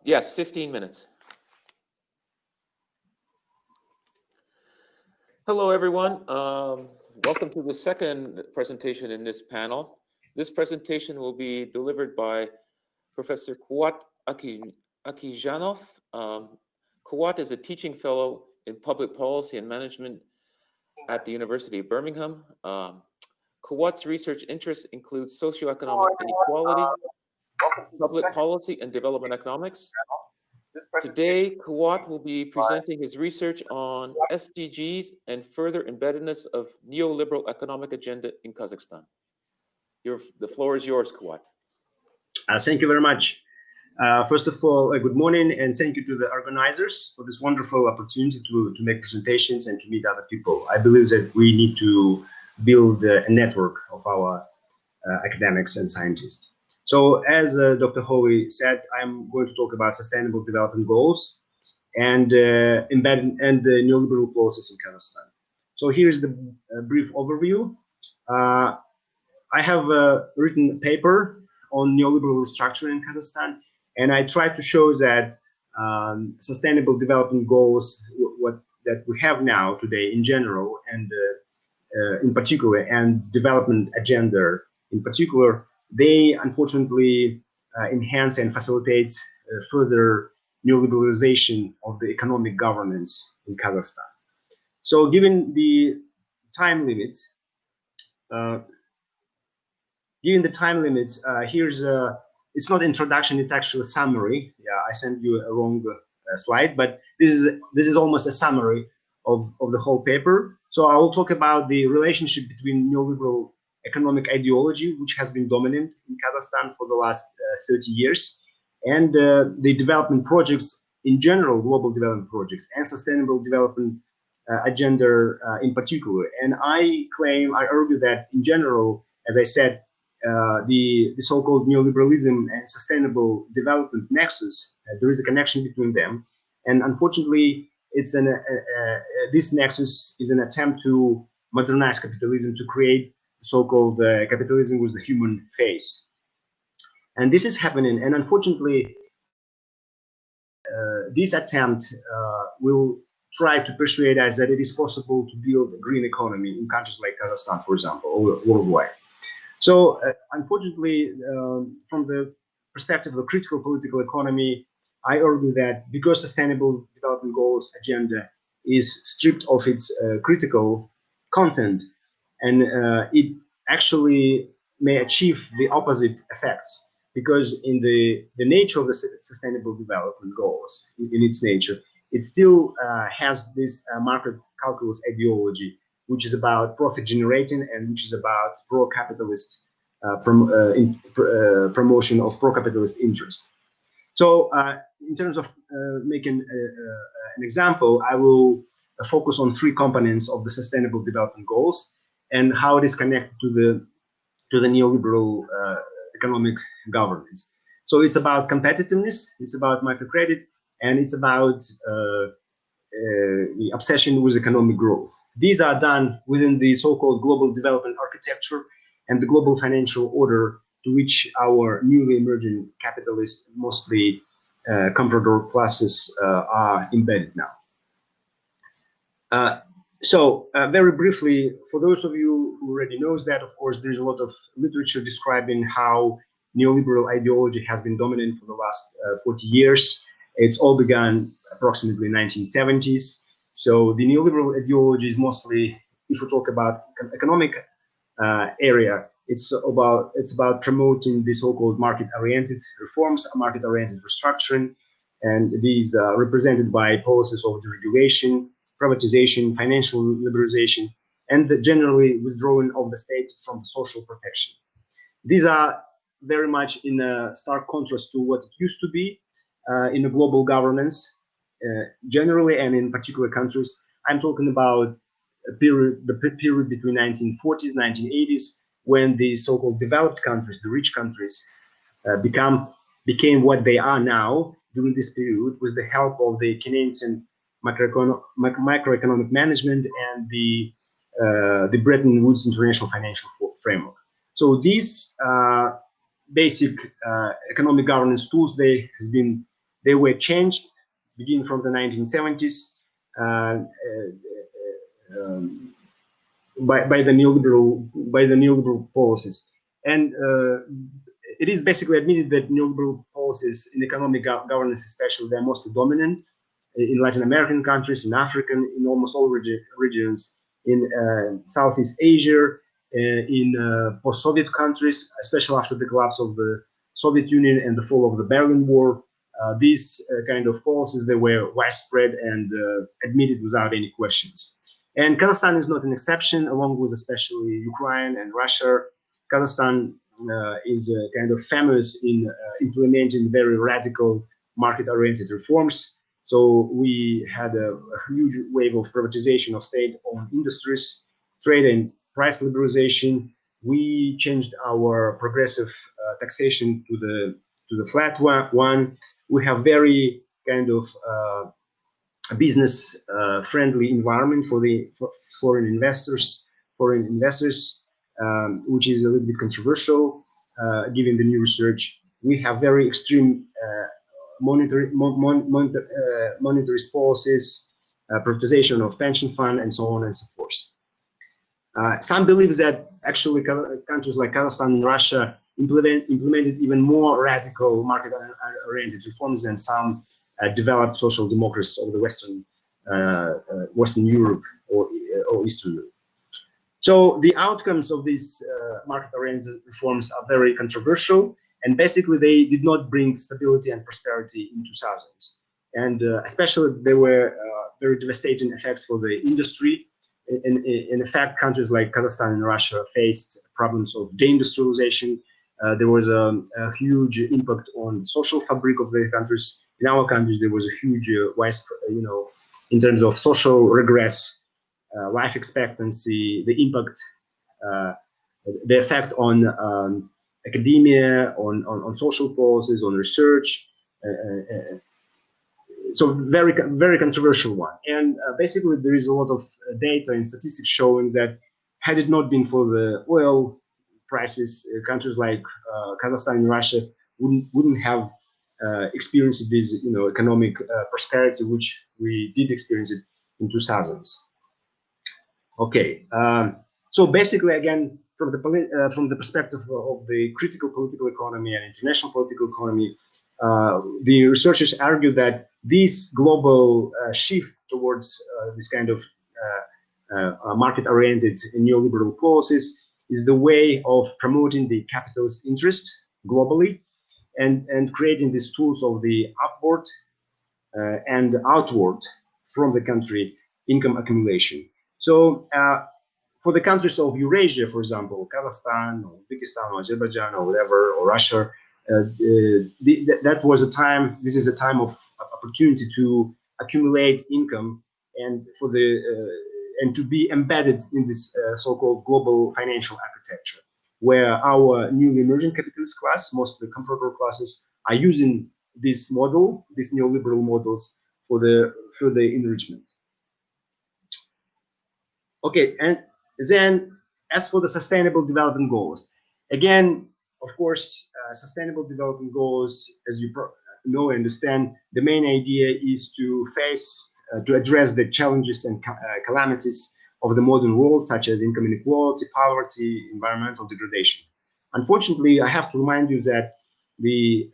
Yes, 15 minutes. Hello, everyone. Welcome to the second presentation in this panel. This presentation will be delivered by Professor Kuat Akijanov. Kuat is a teaching fellow in public policy and management at the University of Birmingham. Kuat's research interests include socioeconomic inequality, public policy, and development economics. Today, Kuat will be presenting his research on SDGs and further embeddedness of neoliberal economic agenda in Kazakhstan. The floor is yours, Kuat. Thank you very much. First of all, good morning, and thank you to the organizers for this wonderful opportunity to make presentations and to meet other people. I believe that we need to build a network of our academics and scientists. So as Dr. Howie said, I'm going to talk about sustainable development goals and the neoliberal process in Kazakhstan. So here's the brief overview. I have written a paper on neoliberal restructuring in Kazakhstan, and I try to show that sustainable development goals, that we have now today in general, and in particular, and development agenda in particular, they unfortunately enhance and facilitate further neoliberalization of the economic governance in Kazakhstan. So given the time limits, here's it's not introduction, it's actually a summary. Yeah, I sent you a wrong slide, but this is almost a summary of the whole paper. So I will talk about the relationship between neoliberal economic ideology, which has been dominant in Kazakhstan for the last 30 years, and the development projects in general, global development projects, and sustainable development agenda in particular. And I argue that in general, as I said, the so-called neoliberalism and sustainable development nexus, there is a connection between them, and unfortunately, it's this nexus is an attempt to modernize capitalism, to create so-called capitalism with the human face. And this is happening, and unfortunately, this attempt will try to persuade us that it is possible to build a green economy in countries like Kazakhstan, for example, or worldwide. So unfortunately, from the perspective of the critical political economy, I argue that because sustainable development goals agenda is stripped of its critical content, and it actually may achieve the opposite effects, because in the nature of the sustainable development goals, in its nature, it still has this market calculus ideology, which is about profit generating and which is about pro-capitalist promotion of pro-capitalist interest. So in terms of making an example, I will focus on three components of the sustainable development goals and how it is connected to the neoliberal economic governance. So it's about competitiveness, it's about microcredit, and it's about the obsession with economic growth. These are done within the so-called global development architecture and the global financial order to which our newly emerging capitalist, mostly comprador classes, are embedded now. So very briefly, for those of you who already knows that, of course, there's a lot of literature describing how neoliberal ideology has been dominant for the last 40 years. It's all began approximately 1970s. So the neoliberal ideology is mostly, if we talk about economic area, it's about promoting the so-called market-oriented reforms, market-oriented restructuring, and these are represented by policies of deregulation, privatization, financial liberalization, and the generally withdrawing of the state from social protection. These are very much in a stark contrast to what it used to be in a global governance, generally, and in particular countries. I'm talking about the period between 1940s, 1980s, when the so-called developed countries, the rich countries, became what they are now during this period with the help of the Keynesian macroeconomic management and the Bretton Woods international financial framework. So these basic economic governance tools, they has been They were changed beginning from the 1970s by the neoliberal policies. And it is basically admitted that neoliberal policies in economic governance, especially, they're mostly dominant in Latin American countries, in African, in almost all regions, in Southeast Asia, in post-Soviet countries, especially after the collapse of the Soviet Union and the fall of the Berlin Wall. These kind of policies, they were widespread and admitted without any questions. And Kazakhstan is not an exception, along with especially Ukraine and Russia. Kazakhstan is kind of famous in implementing very radical market-oriented reforms. So we had a huge wave of privatization of state-owned industries, trade and price liberalization. We changed our progressive taxation to the flat one. We have very kind of business friendly environment for foreign investors, which is a little bit controversial given the new research. We have very extreme monetary policies, privatization of pension fund, and so on and so forth. Some believe that actually countries like Kazakhstan and Russia implemented even more radical market-oriented reforms than some developed social democracies of the Western Europe or Eastern Europe. So the outcomes of these market-oriented reforms are very controversial, and basically they did not bring stability and prosperity in 2000s. And especially there were very devastating effects for the industry. In fact, countries like Kazakhstan and Russia faced problems of deindustrialization. There was a huge impact on the social fabric of the countries. In our countries, there was a huge, in terms of social regress, life expectancy, the impact, the effect on academia, on social policies, on research. So very, very controversial one. And basically, there is a lot of data and statistics showing that had it not been for the oil prices, countries like Kazakhstan and Russia wouldn't have experienced this, economic prosperity, which we did experience it in 2000s. Okay, so basically, again, from the perspective of the critical political economy and international political economy, the researchers argue that this global shift towards this kind of market-oriented neoliberal policies is the way of promoting the capitalist interest globally and creating these tools of the upward and outward from the country income accumulation. So for the countries of Eurasia, for example, Kazakhstan, or Uzbekistan, or Azerbaijan, or whatever, or Russia, that was a time. This is a time of opportunity to accumulate income and and to be embedded in this so-called global financial architecture, where our newly emerging capitalist class, mostly comfortable classes, are using this model, these neoliberal models, for the further enrichment. Okay, and then as for the sustainable development goals, again, of course, sustainable development goals, as you know and understand, the main idea is to address the challenges and calamities of the modern world, such as income inequality, poverty, environmental degradation. Unfortunately, I have to remind you that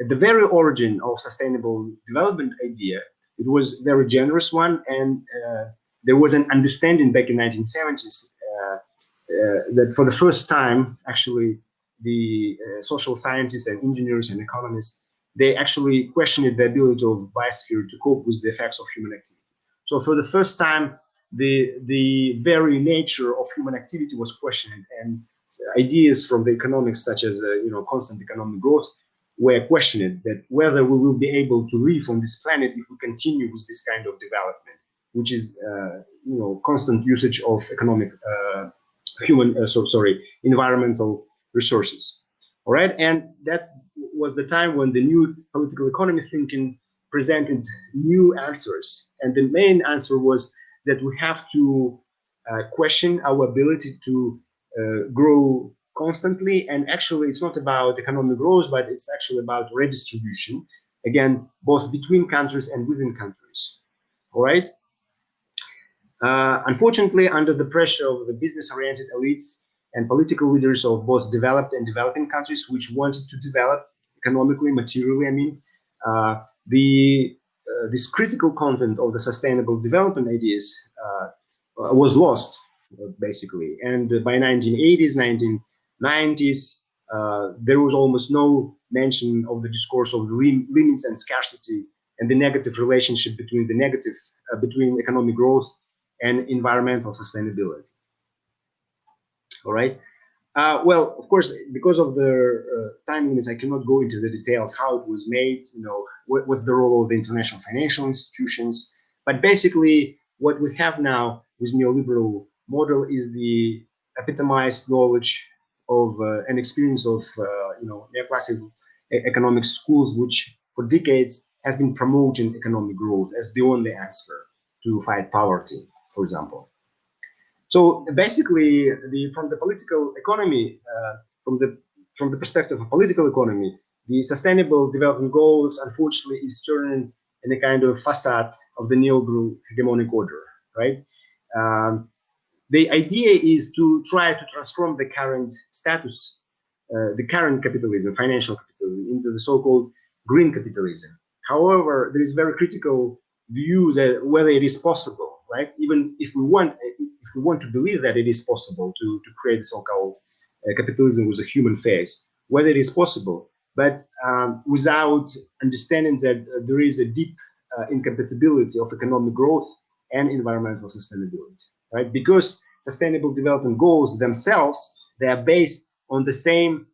at the very origin of sustainable development idea, it was a very generous one, and there was an understanding back in 1970s that for the first time, actually, the social scientists and engineers and economists, they actually questioned the ability of biosphere to cope with the effects of human activity. So for the first time, the very nature of human activity was questioned, and ideas from the economics, such as constant economic growth, were questioned, that whether we will be able to live on this planet if we continue with this kind of development, which is constant usage of economic environmental resources. All right, and that was the time when the new political economy thinking presented new answers, and the main answer was that we have to question our ability to grow constantly. And actually, it's not about economic growth, but it's actually about redistribution. again, both between countries and within countries. All right. Unfortunately, under the pressure of the business-oriented elites and political leaders of both developed and developing countries, which wanted to develop economically, materially, I mean, this critical content of the sustainable development ideas was lost, basically. And by 1980s, 1990s, there was almost no mention of the discourse of the limits and scarcity and the negative relationship between between economic growth and environmental sustainability. All right. Well, of course, because of the time limits, I cannot go into the details how it was made. You know, what was the role of the international financial institutions. But basically, what we have now with neoliberal model is the epitomized knowledge of and experience of neoclassical economic schools, which for decades have been promoting economic growth as the only answer to fight poverty, for example. So basically, from the political economy, from the perspective of political economy, the sustainable development goals, unfortunately, is turning in a kind of facade of the neoliberal hegemonic order, right? The idea is to try to transform the current status, the current capitalism, financial capitalism, into the so-called green capitalism. However, there is very critical view that whether it is possible, right? Even if we want to believe that it is possible to create so-called capitalism with a human face, whether it is possible, but without understanding that there is a deep incompatibility of economic growth and environmental sustainability, right? Because sustainable development goals themselves, they are based on the same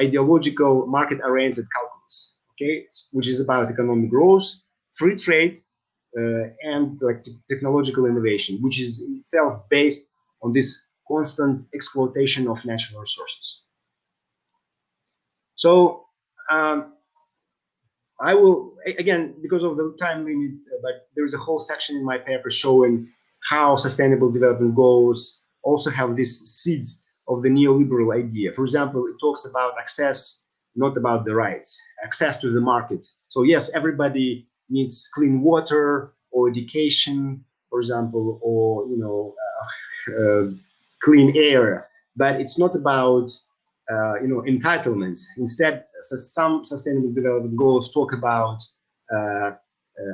ideological market-oriented calculus, okay, which is about economic growth, free trade, and like technological innovation, which is in itself based on this constant exploitation of natural resources. So I will, again, because of the time limit, but there's a whole section in my paper showing how sustainable development goals also have these seeds of the neoliberal idea. For example, it talks about access, not about the rights, access to the market. So yes, everybody needs clean water or education, for example, or clean air, but it's not about entitlements. Instead, some sustainable development goals talk about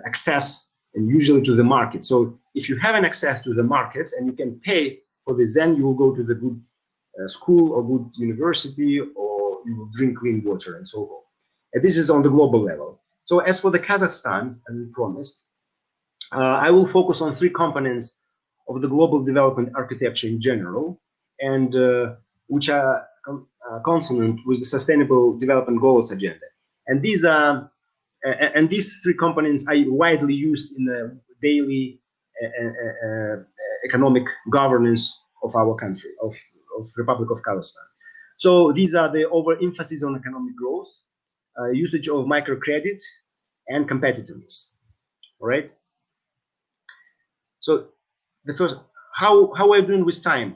access, and usually to the market. So if you have an access to the markets and you can pay for this, then you will go to the good school or good university, or you will drink clean water and so on. And this is on the global level. So as for the Kazakhstan, as we promised, I will focus on three components of the global development architecture in general, and which are consonant with the Sustainable Development Goals agenda. And these are, and these three components are widely used in the daily economic governance of our country, of Republic of Kazakhstan. So these are the overemphasis on economic growth, usage of microcredit, and competitiveness. All right. So the first, how are you doing with time?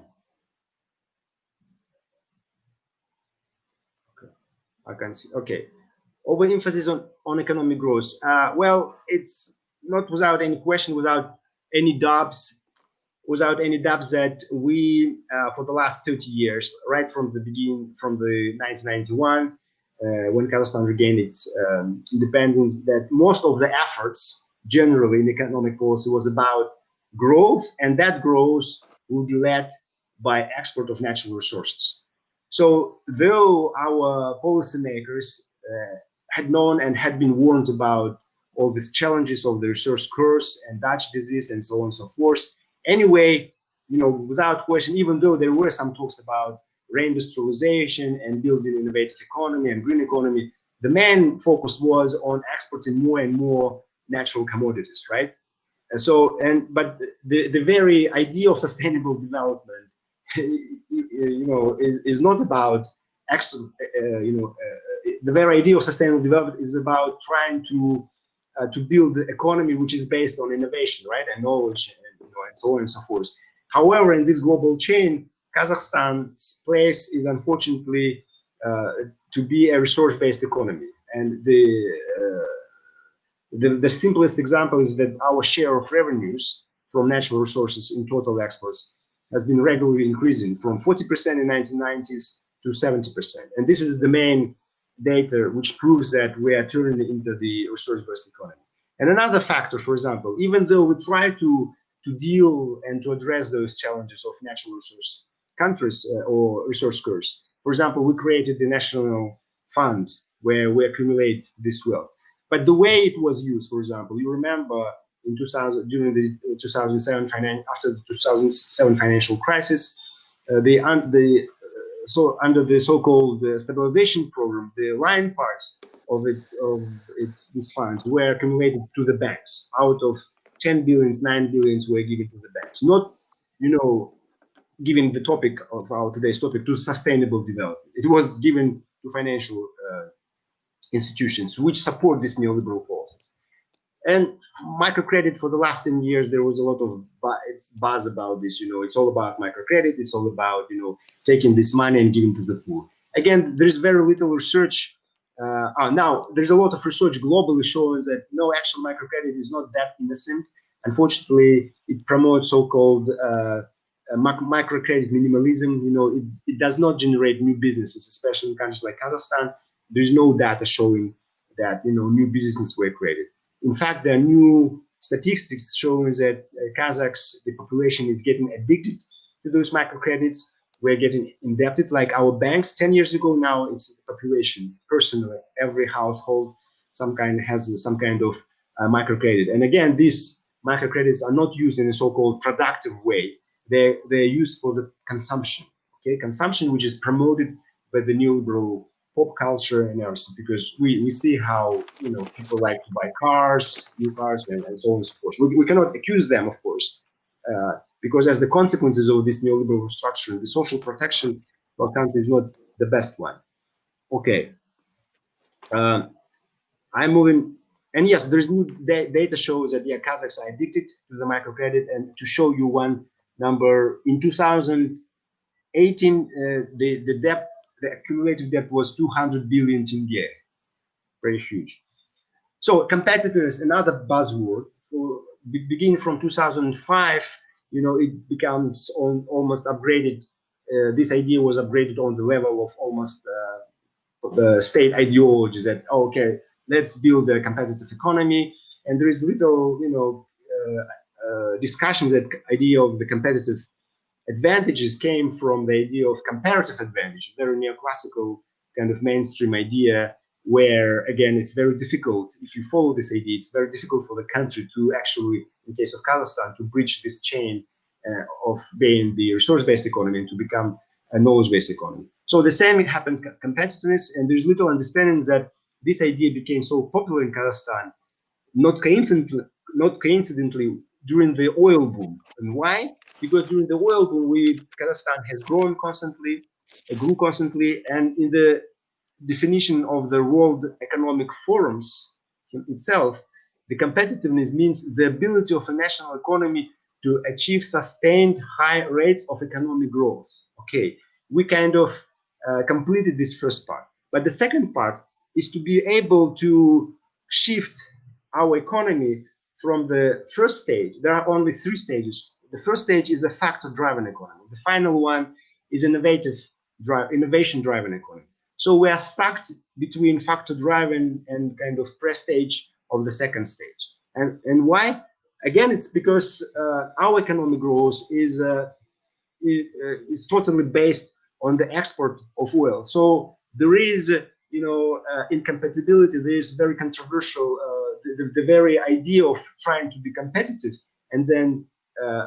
Okay, I can see. Okay, overemphasis on economic growth. Well, it's not without any question, without any doubts, that we, for the last 30 years, right from the beginning, from the 1991, when Kazakhstan regained its independence, that most of the efforts generally in economic policy was about growth, and that growth will be led by export of natural resources. So though our policymakers had known and had been warned about all these challenges of the resource curse and Dutch disease and so on and so forth, anyway, without question, even though there were some talks about reindustrialization and building innovative economy and green economy, the main focus was on exporting more and more natural commodities, right? And so, but the very idea of sustainable development, is not about the very idea of sustainable development is about trying to build the economy which is based on innovation, right, and knowledge, and so on and so forth. However, in this global chain, Kazakhstan's place is unfortunately to be a resource-based economy, And the simplest example is that our share of revenues from natural resources in total exports has been regularly increasing from 40% in 1990s to 70%. And this is the main data which proves that we are turning into the resource-based economy. And another factor, for example, even though we try to deal and to address those challenges of natural resource countries or resource curves, for example, we created the national fund where we accumulate this wealth. But the way it was used, for example, you remember in 2000, during the 2007 after the 2007 financial crisis, so under the so-called stabilization program, the line parts of these funds were accumulated to the banks. Out of 10 billions, 9 billions were given to the banks. Not, giving the topic of our today's topic to sustainable development. It was given to financial institutions which support these neoliberal policies. And microcredit, for the last 10 years, there was a lot of buzz about this. It's all about microcredit. It's all about, taking this money and giving to the poor. Again, there's very little research. Now, there's a lot of research globally showing that no, actual microcredit is not that innocent. Unfortunately, it promotes so-called microcredit minimalism. It does not generate new businesses, especially in countries like Kazakhstan. There's no data showing that new businesses were created. In fact, there are new statistics showing that Kazakhs, the population is getting addicted to those microcredits. We're getting indebted like our banks 10 years ago. Now it's the population, personally, every household has some kind of microcredit. And again, these microcredits are not used in a so-called productive way. They're used for the consumption, consumption which is promoted by the neoliberal pop culture and everything, because we see how people like to buy cars, new cars, and so on and so forth. We cannot accuse them, of course, because as the consequences of this neoliberal structure, the social protection for our country is not the best one. Okay, I'm moving, and yes, there's new data shows that Kazakhs are addicted to the microcredit. And to show you one number, in 2018, the debt. The accumulated debt was 200 billion tenge, very huge. So competitiveness, another buzzword. Beginning from 2005, it becomes almost upgraded. This idea was upgraded on the level of almost the state ideology that, okay, let's build a competitive economy. And there is little, discussion that idea of the competitive advantages came from the idea of comparative advantage, very neoclassical kind of mainstream idea, where again it's very difficult. If you follow this idea, it's very difficult for the country to actually, in case of Kazakhstan, to breach this chain of being the resource-based economy and to become a knowledge-based economy. So the same it happens competitiveness, and there's little understanding that this idea became so popular in Kazakhstan, not coincidentally during the oil boom. And why? Because during the oil boom, Kazakhstan has grew constantly, and in the definition of the World Economic Forums itself, the competitiveness means the ability of a national economy to achieve sustained high rates of economic growth. Okay, we kind of completed this first part. But the second part is to be able to shift our economy from the first stage. There are only 3 stages. The first stage is a factor-driven economy. The final one is innovation-driven economy. So we are stuck between factor-driven and kind of pre-stage of the second stage. And why? Again, it's because our economic growth is totally based on the export of oil. So there is, incompatibility. There is very controversial. The very idea of trying to be competitive and then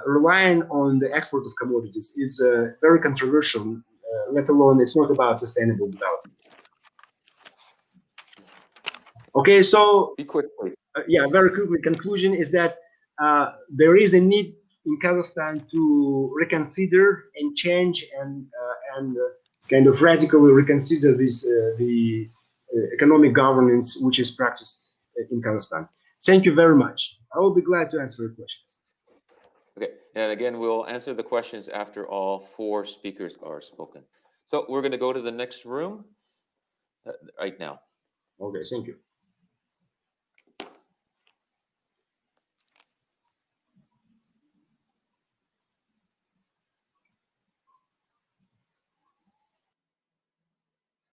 relying on the export of commodities is very controversial. Let alone it's not about sustainable development. Okay, so be quick, please. Yeah, very quickly. Conclusion is that there is a need in Kazakhstan to reconsider and change and kind of radically reconsider this the economic governance which is practiced in Kazakhstan. Thank you very much. I will be glad to answer your questions. Okay, and again, we'll answer the questions after all 4 speakers are spoken. So we're going to go to the next room right now. Okay, thank you.